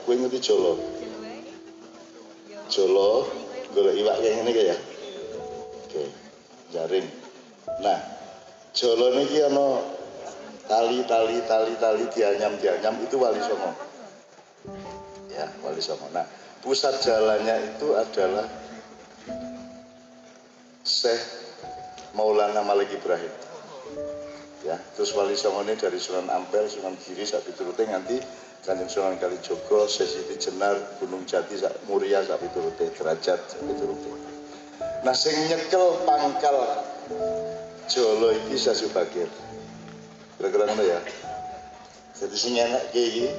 Kowe ngerti jolo? Jolo golek iwak kayak ngene ya. Oke. Jaring. Nah, jolo niki ana tali dianyam itu Wali Songo. Ya, Wali Songo. Nah, pusat jalannya itu adalah Syekh Maulana Malik Ibrahim. Ya, terus Wali Songo ini dari Sunan Ampel, Sunan Giri sak piturute nganti Kanjeng Sunan Kalijogo, Sesiti Jenar, Gunung Jati sak Muria sak piturute, Derajat sak piturute. Nah, sing nyekel pangkal jolo iki Syekh Subagir. Kira-kira ngono ya. Jadi sing enak iki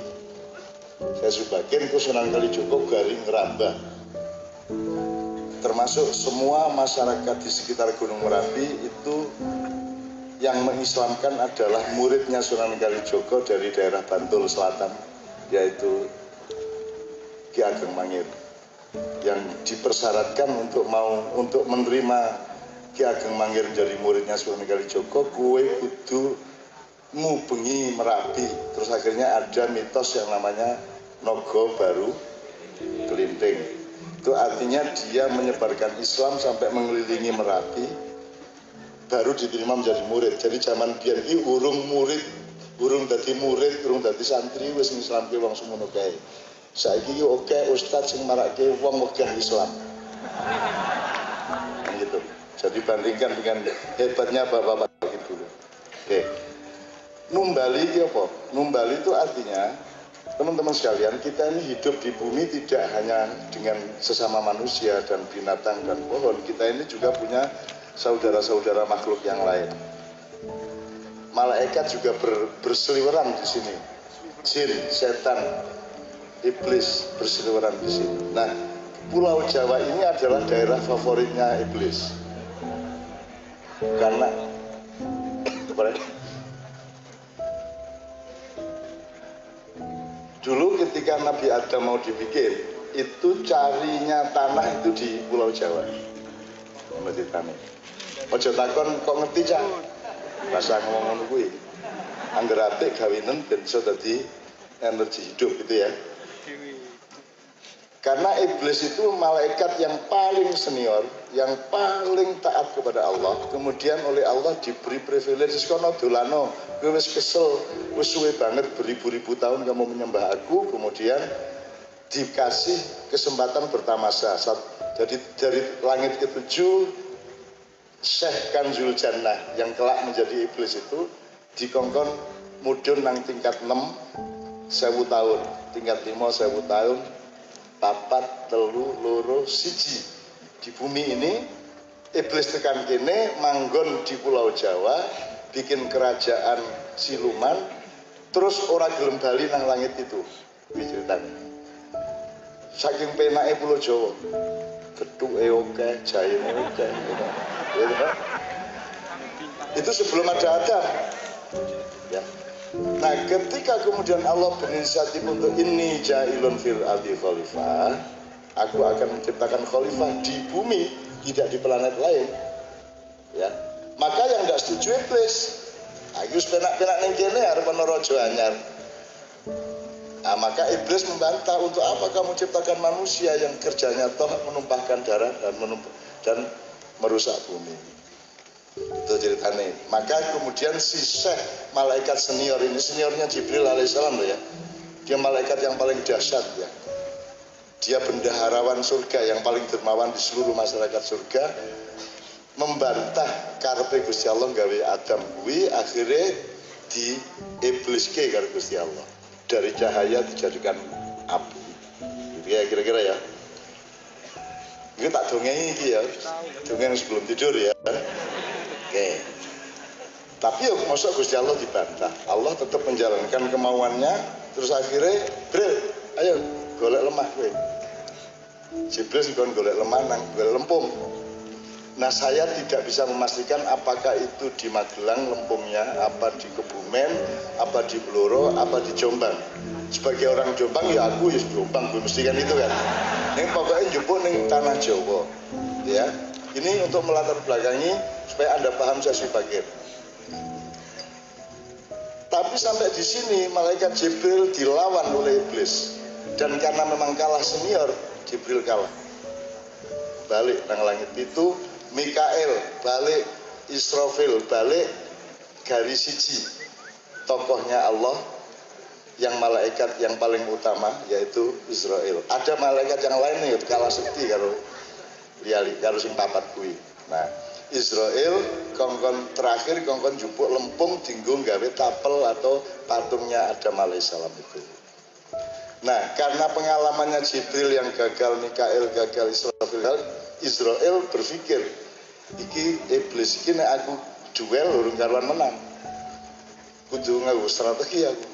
Syekh Subagir ku Sunan Kalijogo garing ngerambah. Termasuk semua masyarakat di sekitar Gunung Merapi itu yang mengislamkan adalah muridnya Sunan Kalijogo dari daerah Bantul Selatan, yaitu Ki Ageng Mangir, yang dipersyaratkan untuk menerima Ki Ageng Mangir jadi muridnya Sunan Kalijogo, kue kudu ngubengi Merapi. Terus akhirnya ada mitos yang namanya Nogo Baru Kelinting. Itu artinya dia menyebarkan Islam sampai mengelilingi Merapi, baru diterima menjadi murid. Jadi zaman biyen iki urung dadi santri wis ngislamke wong semono kae. Saiki iki oke ustaz sing marake wong wegah Islam. Gitu. Jadi bandingkan dengan hebatnya bapak-bapak gitu. Oke. Numbali iki apa? Numbali itu artinya teman-teman sekalian, kita ini hidup di bumi tidak hanya dengan sesama manusia dan binatang dan pohon. Kita ini juga punya saudara-saudara makhluk yang lain. Malaikat juga berseliweran di sini. Jin, setan, iblis berseliweran di sini. Nah, Pulau Jawa ini adalah daerah favoritnya iblis. Karena dulu ketika Nabi Adam mau dibikin, itu carinya tanah itu di Pulau Jawa. Ngerti tanah. Ojo takon kok ngerti cak? Bahasa ngomong ngono kuwi. Angger apik gawenen ben iso dadi energi hidup gitu ya. Karena iblis itu malaikat yang paling senior, yang paling taat kepada Allah. Kemudian oleh Allah diberi privilege kono dolano, kowe wis kesel, wis suwe banget beribu-ribu tahun kamu menyembah aku, kemudian dikasih kesempatan bertamasa. Jadi dari langit ketujuh Syekh Kanzul Jannah yang kelak menjadi iblis itu dikongkon mudun nang tingkat 6 1000 tahun, tingkat 5 1000 tahun, papat telu loro siji. Di bumi ini iblis tekan kene manggon di Pulau Jawa, bikin kerajaan siluman, terus ora gelem bali nang langit itu. Kuwi ceritane. Saking penake Pulau Jawa, getuke akeh, jaine akeh. Itu sebelum ada Adam. Ya. Nah, ketika kemudian Allah berinisiatif untuk ini ja'ilun fil ardi khalifah, aku akan menciptakan khalifah di bumi, tidak di planet lain. Ya. Maka yang tidak setuju iblis. Aku penak-penak ning kene arep ana raja anyar. Nah, maka iblis membantah, untuk apa kamu ciptakan manusia yang kerjanya toh menumpahkan darah dan merusak bumi. Itu ceritanya. Maka kemudian si Syekh malaikat senior ini, seniornya Jibril alaihissalam loh ya. Dia malaikat yang paling dahsyat ya. Dia bendaharawan surga yang paling dermawan di seluruh masyarakat surga. Membantah karepe Gusti Allah gawe Adam kuwi, akhirnya di iblis ke karo Gusti Allah. Dari cahaya dijadikan api. Gitu ya kira-kira ya. Ini tak dongeng ini ya, dongeng sebelum tidur ya. Oke. Tapi ya maksud Gusti Allah dibantah. Allah tetap menjalankan kemauannya. Terus akhirnya, Bril, ayo golek lemah kowe. Jibril dikon golek lemah nang golek lempung. Nah, saya tidak bisa memastikan apakah itu di Magelang lempungnya, apa di Kebumen, apa di Blora, apa di Jombang. Sebagai orang Jombang ya aku ya Jombang, mesti kan itu kan. Ini pokoknya jemput ning tanah Jawa. Ya. Ini untuk melatar belakangi supaya Anda paham saya Subagir. Tapi sampai di sini malaikat Jibril dilawan oleh iblis. Dan karena memang kalah senior, Jibril kalah. Balik nang langit itu, Mikael balik, Israfil balik, garis siji tokohnya Allah yang malaikat yang paling utama yaitu Israel. Ada malaikat yang lain nih kalah sekti karo liali karo sing papat kuwi. Nah, Israel kongkon terakhir kongkon jupuk lempung dinggo gawe tapel atau patungnya Adam alaihissalam itu. Nah, karena pengalamannya Jibril yang gagal, Mikael gagal, Israel berpikir iki iblis iki nek aku duel urung karuan menang. Kudu nganggo strategi aku.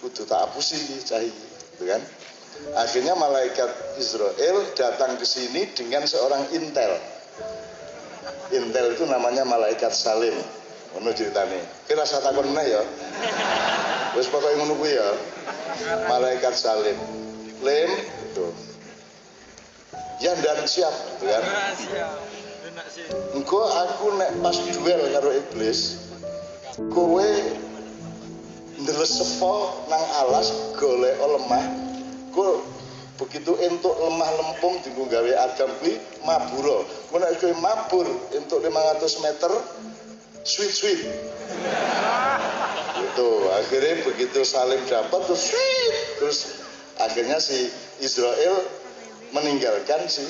Kudu tak hapusi cai, gitu kan? Akhirnya malaikat Israel datang ke sini dengan seorang intel. Intel itu namanya malaikat Salim. Ngono ceritane. Ki rasa takon meneh ya. Wis pokoke ngono kuwi ya. Malaikat Salim. Lim, tuh. Ya dan siap, gitu kan? Engko aku nek pas duel karo iblis, kowe ndelesepo nang alas golek lemah. Kowe begitu entuk lemah lempung dienggo gawe Adam kuwi mabura. Mun nek kowe mabur entuk 500 meter sweet. Itu akhirnya begitu Salim dapat terus akhirnya si Israel meninggalkan si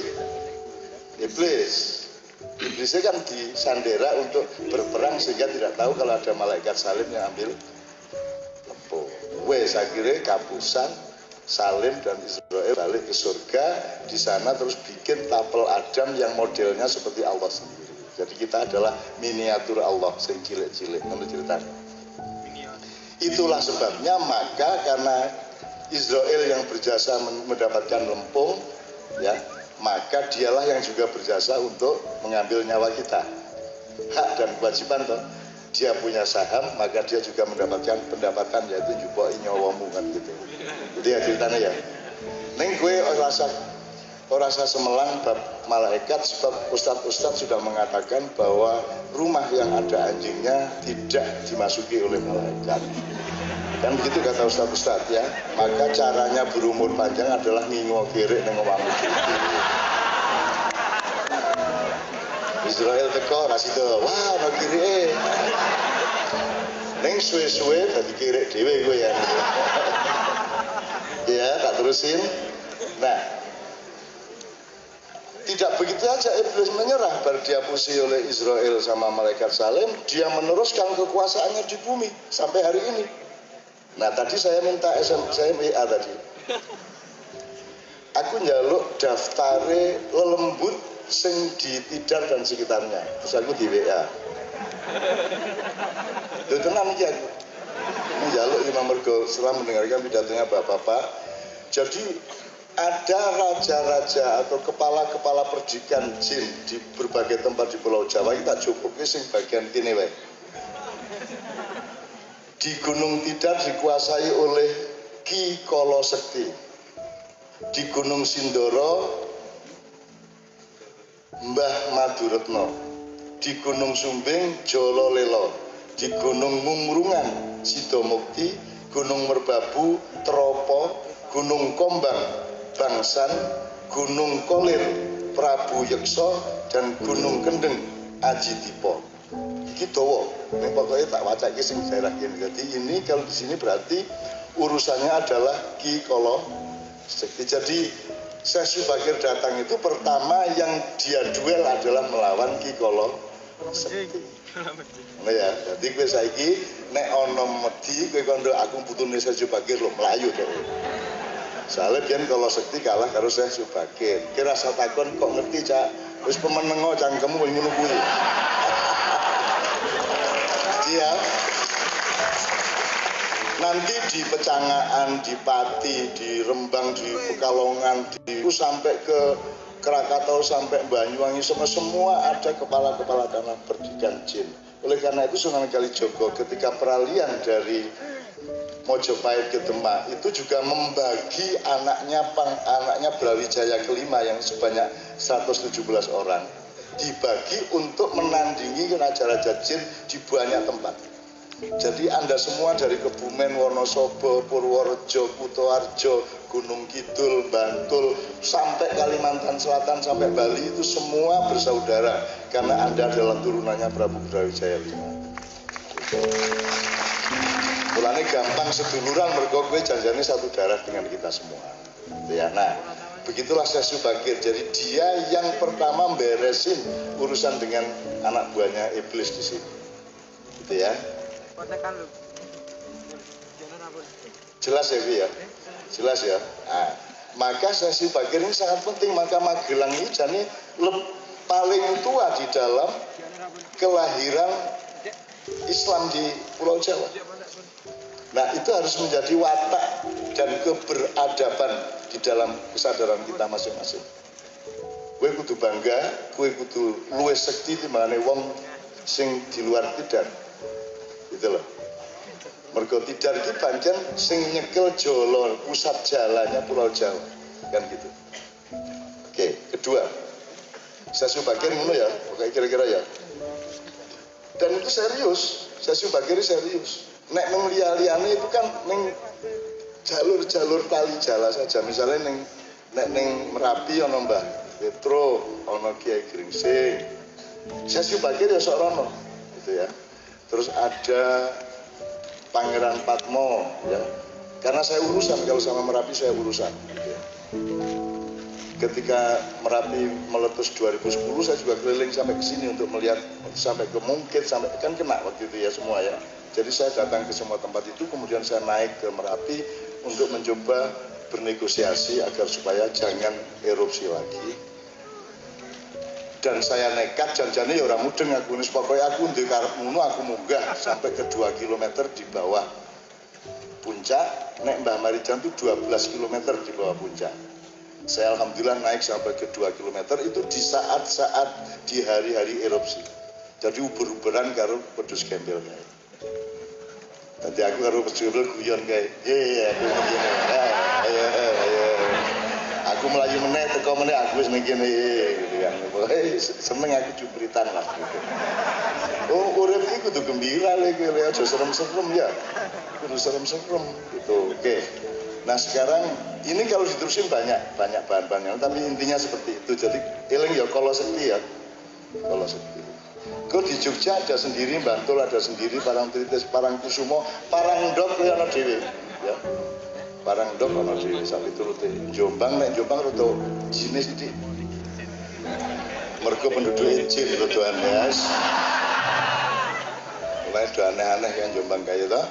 iblis. Iblisnya kan disandera untuk berperang sehingga tidak tahu kalau ada malaikat Salim yang ambil lempung. Wes akhirnya kapusan Salim dan Israel balik ke surga, di sana terus bikin tapel Adam yang modelnya seperti Allah sendiri. Jadi kita adalah miniatur Allah sing cilik-cilik menurut ceritanya. Itulah sebabnya maka karena Israel yang berjasa mendapatkan lempung, ya, maka dialah yang juga berjasa untuk mengambil nyawa kita. Hak dan kewajiban toh. Dia punya saham, maka dia juga mendapatkan pendapatan yaitu juboki nyawamu kan gitu. Jadi ya ceritanya ya. Neng gue rasa semelang bab malaikat sebab ustadz sudah mengatakan bahwa rumah yang ada anjingnya tidak dimasuki oleh malaikat. Kan begitu kata ustadz ya. Maka caranya berumur panjang adalah ngingo kiri neng omahmu. Israel teko rasido, wah no kiri neng suwe-suwe tadi kiri dewe gue ya. Ya tak terusin. Nah, tidak begitu aja iblis menyerah baru dihapusi oleh Israel sama malaikat Salim. Dia meneruskan kekuasaannya di bumi sampai hari ini. Nah tadi saya minta SMIA tadi. Aku njaluk daftare lelembut sing di Tidar dan sekitarnya. Terus aku di WA. Lho tenan iki aku. Njaluk Imam Mergo setelah mendengarkan pidatonya Bapak-bapak. Jadi ada raja-raja atau kepala-kepala perdikan jin di berbagai tempat di Pulau Jawa kita cukup sing bagian kene wae. Di Gunung Tidar dikuasai oleh Ki Kolo Sekti. Di Gunung Sindoro Mbah Maduretno, di Gunung Sumbing Jolo Lelo, di Gunung Mumrungan Sidomukti, Gunung Merbabu Tropo, Gunung Kombang Bangsan, Gunung Kolir Prabu Yekso, dan Gunung Kendeng Aji Tipo. Iki dawa, ning pokoke tak waca iki sing daerah kene. Jadi ini kalau di sini berarti urusannya adalah Ki Kolo Sekti. Jadi Syekh Subakir datang itu pertama yang dia duel adalah melawan Ki Kolo Sekti. Nah ya, jadi kowe saiki nek ana medhi kowe kondo aku butuhne Syekh Subakir lho mlayu to. Soale biyen Kolo Sekti kalah karo Syekh Subakir. Ki rasa takon kok ngerti cak, wis pemenengo cangkemmu ngono kuwi. Dia nanti di Pecangaan, di Pati, di Rembang, di Pekalongan, sampai ke Krakatau, sampai Banyuwangi, semua ada kepala-kepala tanah perdikan jin. Oleh karena itu Sunan Kalijogo ketika peralihan dari Mojopahit ke Demak itu juga membagi anaknya Brawijaya kelima yang sebanyak 117 orang dibagi untuk menandingi raja-raja jin di banyak tempat. Jadi Anda semua dari Kebumen, Wonosobo, Purworejo, Kutoarjo, Gunung Kidul, Bantul, sampai Kalimantan Selatan, sampai Bali itu semua bersaudara karena Anda adalah turunannya Prabu Brawijaya V. Mulanya gampang seduluran mergo kowe janjane satu darah dengan kita semua. Ya, nah, begitulah Syekh Subagir. Jadi dia yang pertama beresin urusan dengan anak buahnya iblis di sini. Gitu ya. Jelas ya, ya? Jelas ya. Nah, maka Syekh Subagir ini sangat penting. Maka Magelang ini jadi paling tua di dalam kelahiran Islam di Pulau Jawa. Nah, itu harus menjadi watak dan keberadaban di dalam kesadaran kita masing-masing. Kowe kudu bangga, kowe kudu luwih sekti timbangane wong sing di luar Tidar. Gitu loh. Mergo Tidar iki pancen sing nyekel jolo pusat jalannya Pulau Jawa. Kan gitu. Oke, kedua. Syekh Subagir ngono ya, pokoknya kira-kira ya. Dan itu serius, Syekh Subagir serius. Nek nang liya-liyane itu kan ning jalur-jalur tali jala saja. Misalnya nek ning Merapi ana Mbah Petro, ana Kiai Gringsing. Syekh Subagir ya sok rono, gitu ya. Terus ada Pangeran Patmo, ya. Karena saya urusan, kalau sama Merapi saya urusan. Gitu ya. Ketika Merapi meletus 2010, saya juga keliling sampai ke sini untuk melihat sampai ke Mungkit, sampai kan kena waktu itu ya semua ya. Jadi saya datang ke semua tempat itu, kemudian saya naik ke Merapi untuk mencoba bernegosiasi agar supaya jangan erupsi lagi. Dan saya nekat janjane ya orang mudeng aku nis pokoknya aku ndek karep ngono aku munggah sampai ke 2 km di bawah puncak. Nek Mbah Marijan itu 12 km di bawah puncak. Saya alhamdulillah naik sampai ke 2 km itu di saat-saat di hari-hari erupsi. Jadi uber-uberan karo pedus gembel kayak. Nanti aku karo pedus gembel guyon kayak, aku begini, aku melayu meneh, teko meneh aku wis ning kene gitu kan. Seneng aku cupritan lah gitu. Oh, urip iki kudu gembira lek aja serem-serem ya. Kudu serem-serem gitu. Oke. Nah, sekarang ini kalau diterusin banyak bahan-bahannya, tapi intinya seperti itu. Jadi eling ya kalau sekti ya. Kalau sekti. Kau di Jogja ada sendiri, Bantul ada sendiri, Parangtritis, Parangkusumo, Parangdok ya ana dhewe, ya. Parangdok ana dhewe sampai turute. Jombang nek Jombang rada jenis iki. Mergo penduduke jin rada aneh. Mulai do aneh-aneh kan Jombang kaya to.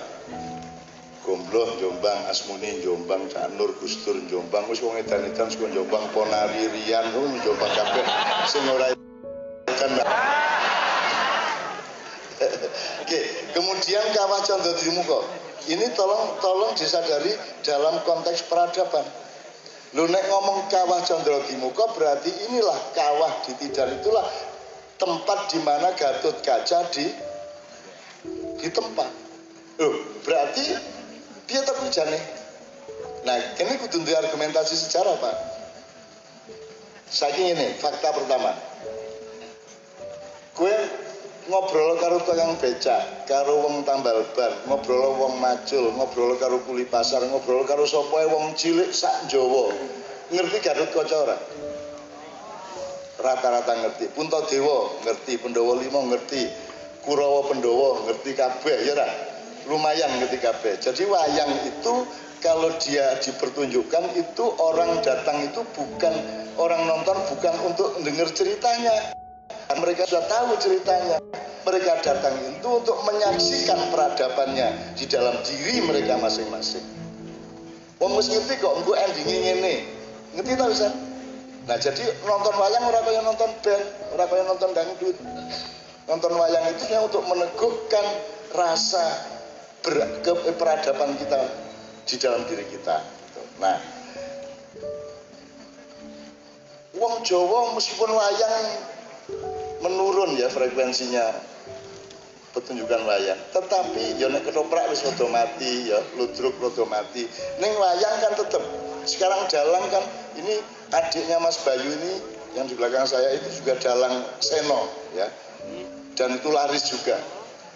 Gombloh Jombang, Asmuni Jombang, Canur, Gustur Jombang, wis wong edan-edan saka Jombang, Ponari Rian, Jombang kabeh sing ora kan. Oke, kemudian Kawah Candra Trimuka. Ini tolong disadari dalam konteks peradaban. Lu nek ngomong Kawah Candra Trimuka berarti inilah kawah di Tidar itulah tempat di mana Gatot Kaca ditempat. Loh, berarti dia tapi jane. Nah, ini kudu duwe argumentasi sejarah, Pak. Saking ini, fakta pertama. Kue ngobrol karo tukang becak, karo wong tambal ban, ngobrol wong macul, ngobrol karo kuli pasar, ngobrol karo sapa wong cilik sak Jawa. Ngerti Gatot Kaca ora? Rata-rata ngerti. Puntadewa ngerti, Pandhawa 5 ngerti, Kurawa Pandhawa ngerti kabeh ya ora? Lumayan ngerti kabeh. Jadi wayang itu kalau dia dipertunjukkan itu orang datang itu bukan orang nonton bukan untuk dengar ceritanya. Mereka sudah tahu ceritanya. Mereka datang itu untuk menyaksikan peradabannya di dalam diri mereka masing-masing. Wong wis ngerti kok engko endinge ngene. Ngerti ta wisan? Nah, jadi nonton wayang ora kaya nonton band, ora kaya nonton dangdut. Nonton wayang itu hanya untuk meneguhkan rasa peradaban kita di dalam diri kita. Nah, wong Jawa meskipun wayang menurun ya frekuensinya pertunjukan wayang, tetapi ya nek ketoprak wis rada mati ya, ludruk rada mati. Ning wayang kan tetep. Sekarang dalang kan ini adiknya Mas Bayu ini yang di belakang saya itu juga dalang Seno ya. Dan itu laris juga.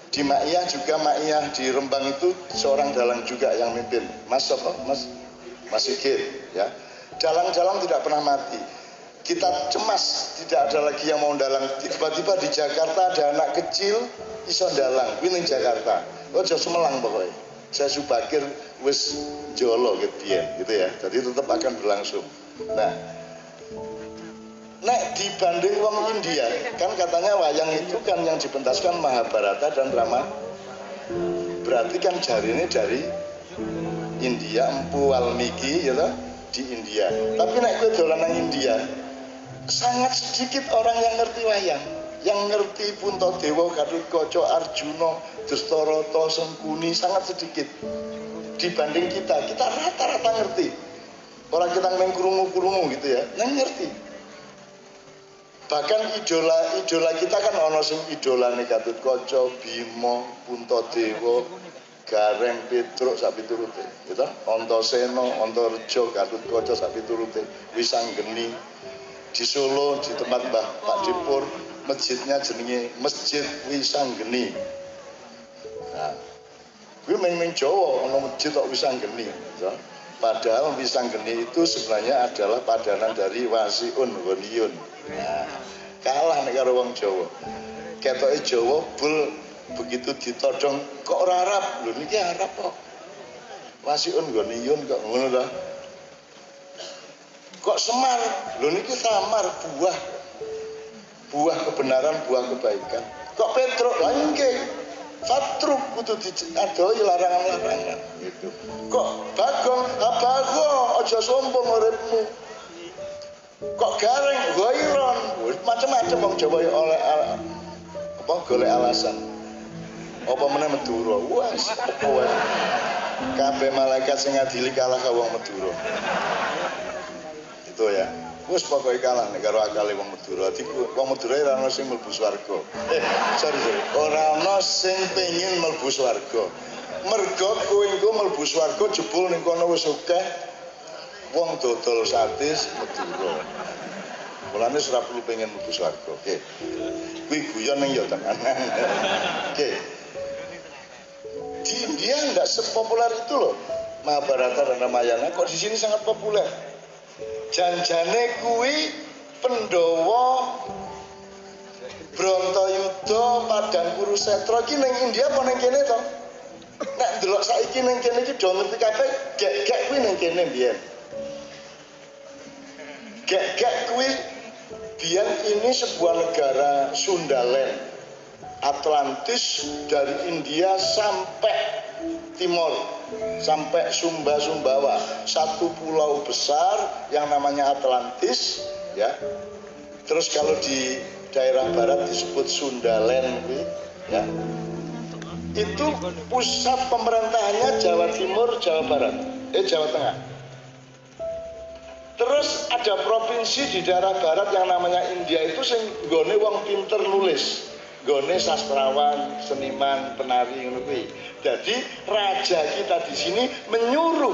Di Maiyah juga, Maiyah di Rembang itu seorang dalang juga yang mimpin. Mas apa? Mas Mas Sigit, ya. Dalang-dalang tidak pernah mati. Kita cemas, tidak ada lagi yang mau dalang. Tiba-tiba di Jakarta ada anak kecil iso dalang, kuwi ning Jakarta. Ojo Semelang pokoknya. Saya Subakir wis jolo gitu ya. Jadi tetap akan berlangsung. Nah, nek dibanding wong India, kan katanya wayang itu kan yang dipentaskan Mahabharata dan Rama. Berarti kan jari ini dari India, Empu Walmiki ya toh, di India. Tapi nek kowe dolan nang India, sangat sedikit orang yang ngerti wayang, yang ngerti Puntadewa, Gatotkaca, Arjuna, Dastarata, Sengkuni, sangat sedikit dibanding kita. Kita rata-rata ngerti. Orang kita main krungu-krungu gitu ya, yang ngerti. Bahkan idola kita kan ono sing idolane Gatotkaca, Bima, Puntadewa, Gareng, Petruk sak piturute, gitu. Antasena, Antareja, Gatotkaca sak piturute, Wisanggeni. Di Solo di tempat Mbah Pak Dipur, masjidnya jenenge Masjid Wisanggeni. Nah, kuwi meng Jawa ono masjid kok Wisanggeni, gitu. Padahal Wisanggeni itu sebenarnya adalah padanan dari Wasiun Goniun. Nah, kalah nek karo wong Jawa. Ketoke Jawa bul begitu ditodong kok ora Arab. Lho niki Arab kok. Wasiun Goniun kok ngono ta. Kok Semar? Lho niki Samar, buah kebenaran, buah kebaikan. Kok Petruk? Lah nggih. Fatruk kudu diadoi larangan-larangan gitu. Kok Bagong? Bagong aja sombong uripmu. Kok Gareng? Ghairon. Macam-macam wong Jawa oleh apa golek alasan. Apa meneh Madura? Wes apa wae. Kabeh malaikat sing ngadili kalah ka wong Madura. Itu ya. Wes pokoke kalah nek karo akale wong Madura. Dadi wong Madura ora ono sing mlebu swarga. Sorry. Ora ono sing pengin mlebu swarga. Mergo kowe engko mlebu swarga jebul ning kono wis akeh wong dodol sate Madura. Mulane ora perlu pengen mlebu swarga. Oke. Kuwi guyon ning ya tenanan. Oke. Di India enggak sepopuler itu loh. Mahabharata dan Ramayana kok di sini sangat populer. Janjane kuwi Pandhawa, Bratayuda, Padang Kurusetra iki ning India apa ning kene to? Nek ndelok saiki ning kene iki do ngerti kabeh, gek-gek kuwi ning kene mbiyen. Gek-gek kuwi biyen ini sebuah negara Sundaland, Atlantis dari India sampai Timor, sampai Sumba-Sumbawa, satu pulau besar yang namanya Atlantis, ya. Terus kalau di daerah barat disebut Sundaland, ya. Itu pusat pemerintahannya Jawa Timur, Jawa Barat, Jawa Tengah. Terus ada provinsi di daerah barat yang namanya India itu sing nggone wong pinter nulis. Gone sastrawan, seniman, penari ngono kuwi. Jadi raja kita di sini menyuruh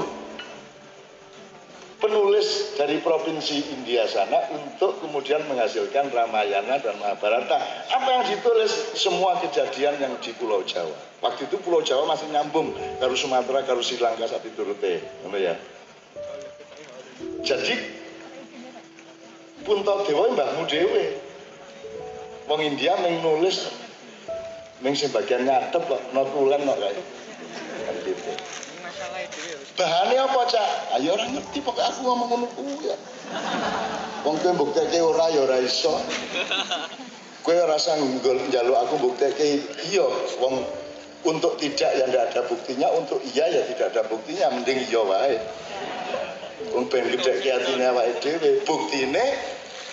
penulis dari provinsi India sana untuk kemudian menghasilkan Ramayana dan Mahabharata. Apa yang ditulis? Semua kejadian yang di Pulau Jawa. Waktu itu Pulau Jawa masih nyambung karo Sumatera, karo Sri Lanka sak piturute, ngono ya. Jadi Puntadewa mbahmu dhewe. Wong India meng nulis meng sebagian ngadep kok notulen kok kae. Kan gitu. Bahane apa, Cak? Ayo ora ngerti pokok aku ngomong ngono kuwi ya. Wong kowe mbukteke ora ya ora iso. Kowe ora usah njaluk aku mbukteke iya, wong untuk tidak ya ndak ada buktinya, untuk iya ya tidak ada buktinya, mending iya wae. Wong ben gedheke atine awake dhewe, buktine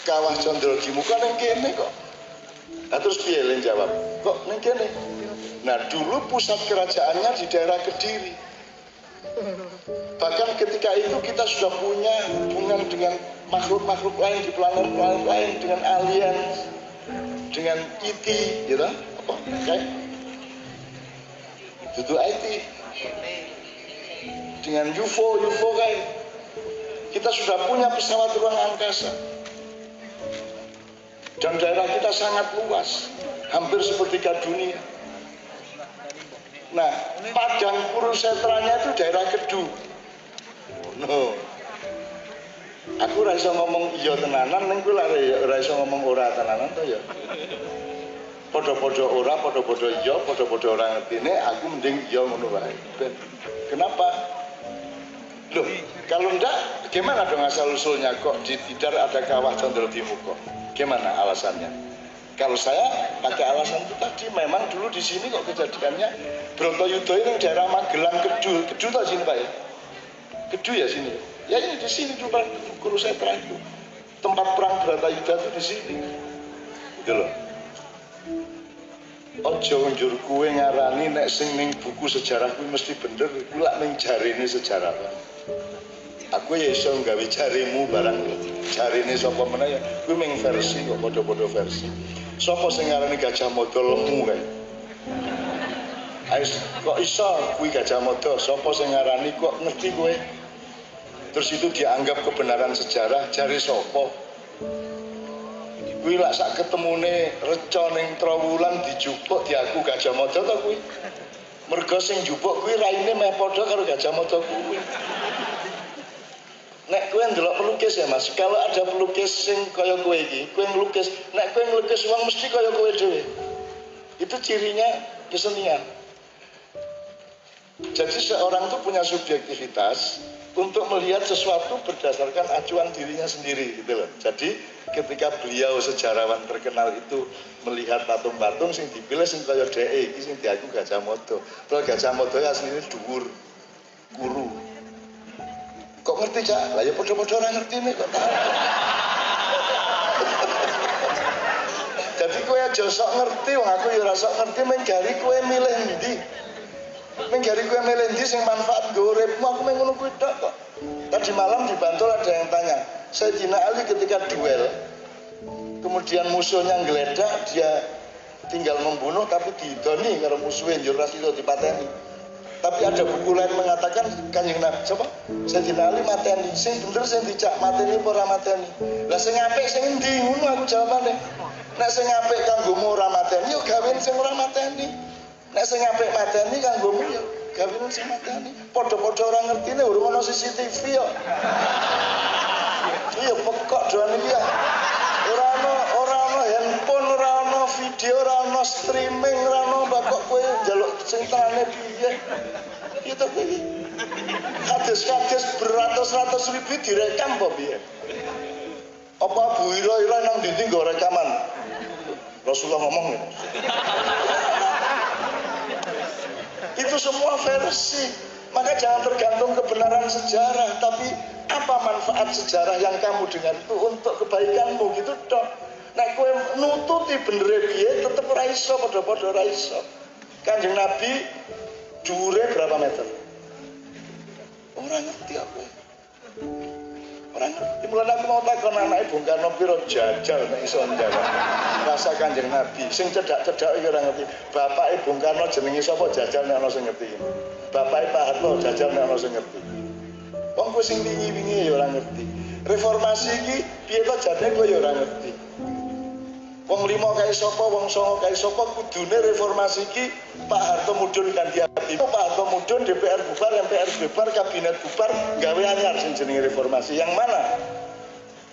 Kawah Candra Dimuka ning kene kok. Nah terus piye Len jawab? Kok ning kene? Nah dulu pusat kerajaannya di daerah Kediri. Bahkan ketika itu kita sudah punya hubungan dengan makhluk-makhluk lain di planet-planet lain, dengan alien, dengan ET, gitu. Apa? Kayak itu ET. Dengan UFO kayak. Kita sudah punya pesawat ruang angkasa. Dan daerah kita sangat luas, hampir sepertiga dunia. Nah, Padang Kurusetranya itu daerah Kedu. No. Aku ora iso ngomong iya tenanan, ning kowe ora iso ngomong ora tenanan to ya. Padha-padha ora, padha-padha iya, padha-padha ora ngertine, aku mending iya ngono wae. Kenapa? Loh, kalau enggak gimana dong asal usulnya kok di Tidar ada kawah Condro di Muko? Gimana alasannya? Kalau saya pakai alasan itu tadi, memang dulu di sini kok kejadiannya Bratayuda ini daerah Magelang, Kedu tau sini Pak ya? Kedu ya sini. Ya ini di sini dulu guru saya terakhir. Tempat perang Bratayuda itu di sini. Gitu loh. Ojo njur kuwe ngarani nek sing ning buku sejarah kuwi mesti bener, kuwi lak ning jarine sejarawan. Aku ya iso nggawe jarimu barang jarine sapa meneh ya kuwi ming versi kok padha-padha versi. Sapa sing ngarani Gajah Mada lemu kae? Ayo kok iso kuwi Gajah Mada, sapa sing ngarani kok ngerti kowe? Terus itu dianggap kebenaran sejarah, jari sapa? Kuwi lak sak ketemune reca ning Trowulan dijupuk diaku Gajah Mada to kuwi. Mergo sing njupuk kuwi raine meh padha karo Gajah Mada kuwi. Nek kowe ndelok pelukis ya Mas, kalau ada pelukis sing kaya kowe iki, kowe nglukis, nek kowe nglukis wong mesti kaya kowe dhewe. Itu cirinya kesenian. Jadi seorang itu punya subjektivitas untuk melihat sesuatu berdasarkan acuan dirinya sendiri gitu loh. Jadi ketika beliau sejarawan terkenal itu melihat patung-patung sing dipilih sing kaya dhek iki sing diaku Gajah Mada. Padahal Gajah Mada asline dhuwur, kuru. Kok ngerti Cak? Lah ya padha-padha ora ngertine kok. Jadi kowe aja sok ngerti, wong aku ya ora sok ngerti, men gari kowe milih ndi. Men gari kowe milih ndi sing manfaat nggo uripmu, aku men ngono kuwi tok kok. Tadi malam di Bantul ada yang tanya, Sayyidina Ali ketika duel, kemudian musuhnya nggeledak, dia tinggal membunuh tapi didoni karo musuhnya njur ra iso dipateni. Tapi ada buku lain mengatakan Kanjeng Nabi coba Sayyidina Ali mateni, sing bener sing dicak mateni apa ora mateni. Lah sing apik sing endi ngono aku jawabane. Nek sing apik kanggomu ora mateni yo gawen sing ora mateni. Nek sing apik mateni kanggomu yo gawen sing mateni. Padha-padha ora ngertine urung ana CCTV yo. Iya pekok doan iki ya. Ora ana handphone, ora ana video, ora ana streaming, ora ana bakok kowe njaluk sing tane piye. Ya to iki. Hadis-hadis beratus-ratus ribu direkam apa piye? Apa Bu Ira nang ndi nggo rekaman? Rasulullah ngomong ya. Itu semua versi. Maka jangan tergantung kebenaran sejarah, tapi apa manfaat sejarah yang kamu dengar itu untuk kebaikanmu gitu dong. Nek kowe nututi benere piye tetep ora iso, padha-padha ora iso. Kanjeng Nabi dhuwure berapa meter? Ora ngerti aku. Ora ngerti. Mulane aku mau takon anake Bung Karno piro jajal nek iso njawab. Rasa Kanjeng Nabi sing cedhak-cedhak iki ora ngerti. Bapake Bung Karno jenenge sapa jajal nek ana sing ngerti. Bapake Pak Harto jajal nek ana sing ngerti. Wong kowe sing wingi-wingi ya ora ngerti. Reformasi iki piye to jane kowe ya ora ngerti. Wong limo kae sapa, wong songo kae sapa, kudune reformasi iki Pak Harto mudhun ganti ati. Pak Harto mudhun, DPR bubar, MPR bubar, kabinet bubar, gawe anyar sing jenenge reformasi. Yang mana?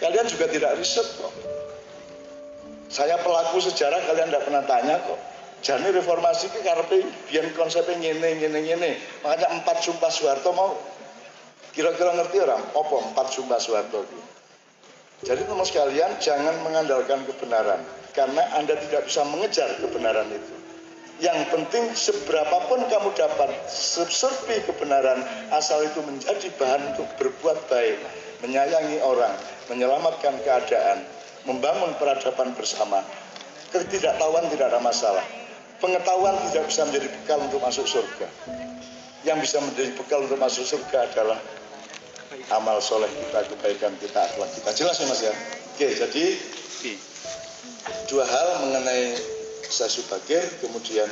Kalian juga tidak riset kok. Saya pelaku sejarah kalian tidak pernah tanya kok. Jane reformasi iki karepe biyen konsepnya ngene. Makanya 4 Sumpah Soeharto mau kira-kira ngerti orang apa 4 Sumpah Soeharto itu. Jadi teman sekalian jangan mengandalkan kebenaran karena Anda tidak bisa mengejar kebenaran itu. Yang penting seberapapun kamu dapat serpi kebenaran asal itu menjadi bahan untuk berbuat baik, menyayangi orang, menyelamatkan keadaan, membangun peradaban bersama. Ketidaktahuan tidak ada masalah. Pengetahuan tidak bisa menjadi bekal untuk masuk surga. Yang bisa menjadi bekal untuk masuk surga adalah amal soleh kita, kebaikan kita, akhlak kita. Jelas ya Mas ya? Oke, jadi 2 hal mengenai Stasiun Bagir, kemudian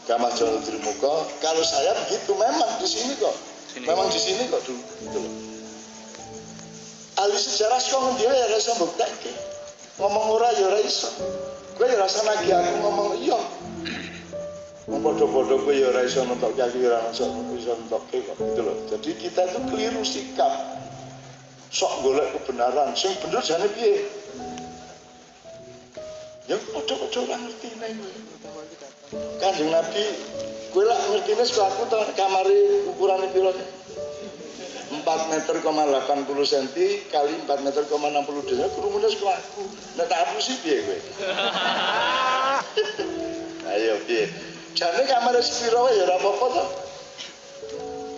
Kamah Jawa Muko. Kalau saya begitu, memang di sini kok. Memang di sini kok dulu. Gitu loh. Ahli sejarah kok ngendile ya iso mbuktekke. Ngomong ora ya ora iso. Kowe ya rasa nagih aku ngomong iya. Podo-podo kowe ya ora iso nentokke aku ya ora iso nentokke kok gitu loh. Jadi kita itu keliru sikap. Sok golek kebenaran, sing bener jane piye? Ya podo-podo ora ngerti nek Kanjeng Nabi kowe lak ngertine aku to kamare ukurane piro? 4 meter, 80 cm kali 4 meter, 60 cm kerumune saka aku. Nek tak apusi piye kowe? Ayo piye? Jane kamare sepiro wae ya ora apa-apa to.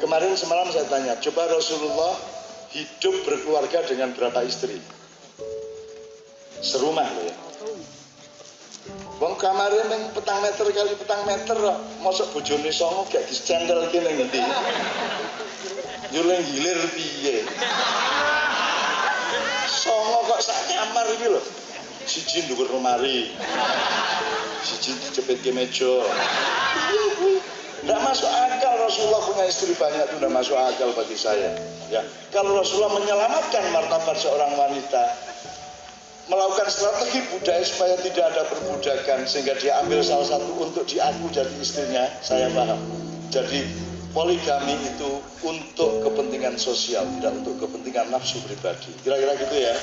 Kemarin semalam saya tanya, coba Rasulullah hidup berkeluarga dengan berapa istri? Serumah loh ya. Wong kamare ning 4 meter kali 4 meter kok mosok bojone songo gak discendelke ning ndi. Yo ning gilir piye? Songo kok sak kamar iki lho. Siji dhuwur lemari. Siji dicepetke meja. Nggak masuk akal Rasulullah punya istri banyak itu nggak masuk akal bagi saya. Ya, kalau Rasulullah menyelamatkan martabat seorang wanita, melakukan strategi budaya supaya tidak ada perbudakan sehingga dia ambil salah satu untuk diaku jadi istrinya, saya paham. Jadi poligami itu untuk kepentingan sosial, tidak untuk kepentingan nafsu pribadi. Kira-kira gitu ya.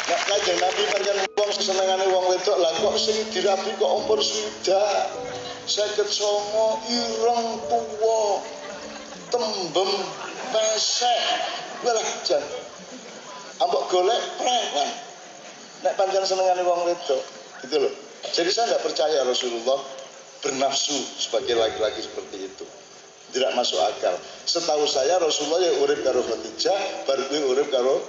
Nek Kanjeng Nabi pancen wong senengane wong wedok lah kok sing dirabi kok umur sudah 59 ireng tuwa tembem pesek walah jan ambok golek preman nek pancen senengane wong wedok gitu loh. Jadi saya tidak percaya Rasulullah bernafsu sebagai laki-laki seperti itu, tidak masuk akal. Setahu saya Rasulullah ya urip karo Khadijah baru urip karo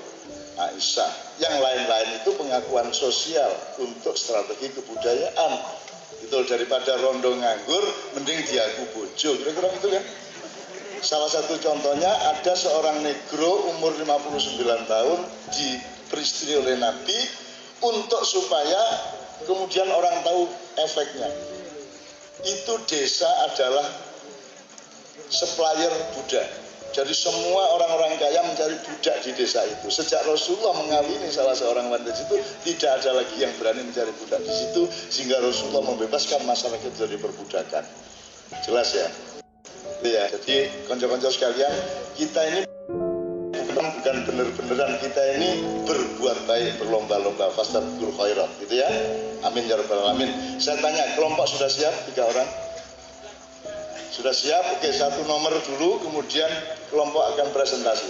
Aisyah. Yang lain-lain itu pengakuan sosial untuk strategi kebudayaan. Itu daripada rondo nganggur mending diaku bojo, kira-kira gitu kan. Salah satu contohnya ada seorang negro umur 59 tahun diperistri oleh Nabi untuk supaya kemudian orang tahu efeknya. Itu desa adalah supplier budak. Jadi semua orang-orang kaya mencari budak di desa itu. Sejak Rasulullah mengawini salah seorang wanita itu, tidak ada lagi yang berani mencari budak di situ, sehingga Rasulullah membebaskan masyarakat dari perbudakan. Jelas ya? Ya, jadi konco-konco sekalian, kita ini bukan bener-beneran, kita ini berbuat baik, berlomba-lomba, fastabiqul khairat, gitu ya. Amin ya rabbal alamin. Saya tanya, kelompok sudah siap 3 orang? Sudah siap? Oke, 1 nomor dulu, kemudian kelompok akan presentasi.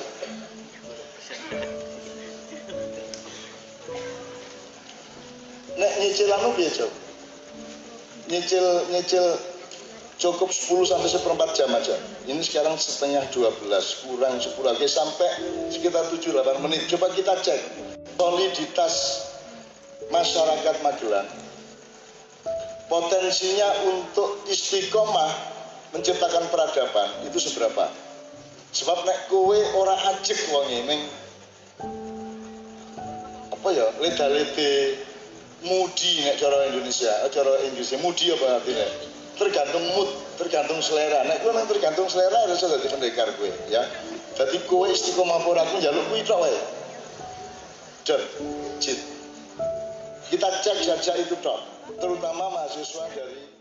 Nek nyicil anu piye, Cok? Nyicil cukup 10 sampai 1/4 jam aja. Ini sekarang setengah 12, kurang 10 lagi sampai sekitar 7-8 menit. Coba kita cek soliditas masyarakat Magelang. Potensinya untuk istiqomah menciptakan peradaban itu seberapa? Sebab nek kowe ora ajek wonge ning apa ya leda-lede mudi nek cara Indonesia, cara Inggrisnya mudi apa artinya? Tergantung mood, tergantung selera. Nek kowe nang tergantung selera harus dadi pendekar kowe ya. Dadi kowe istiqomah ora aku njaluk kuwi tok wae. Jon, Cid. Kita cek saja itu tok, terutama mahasiswa dari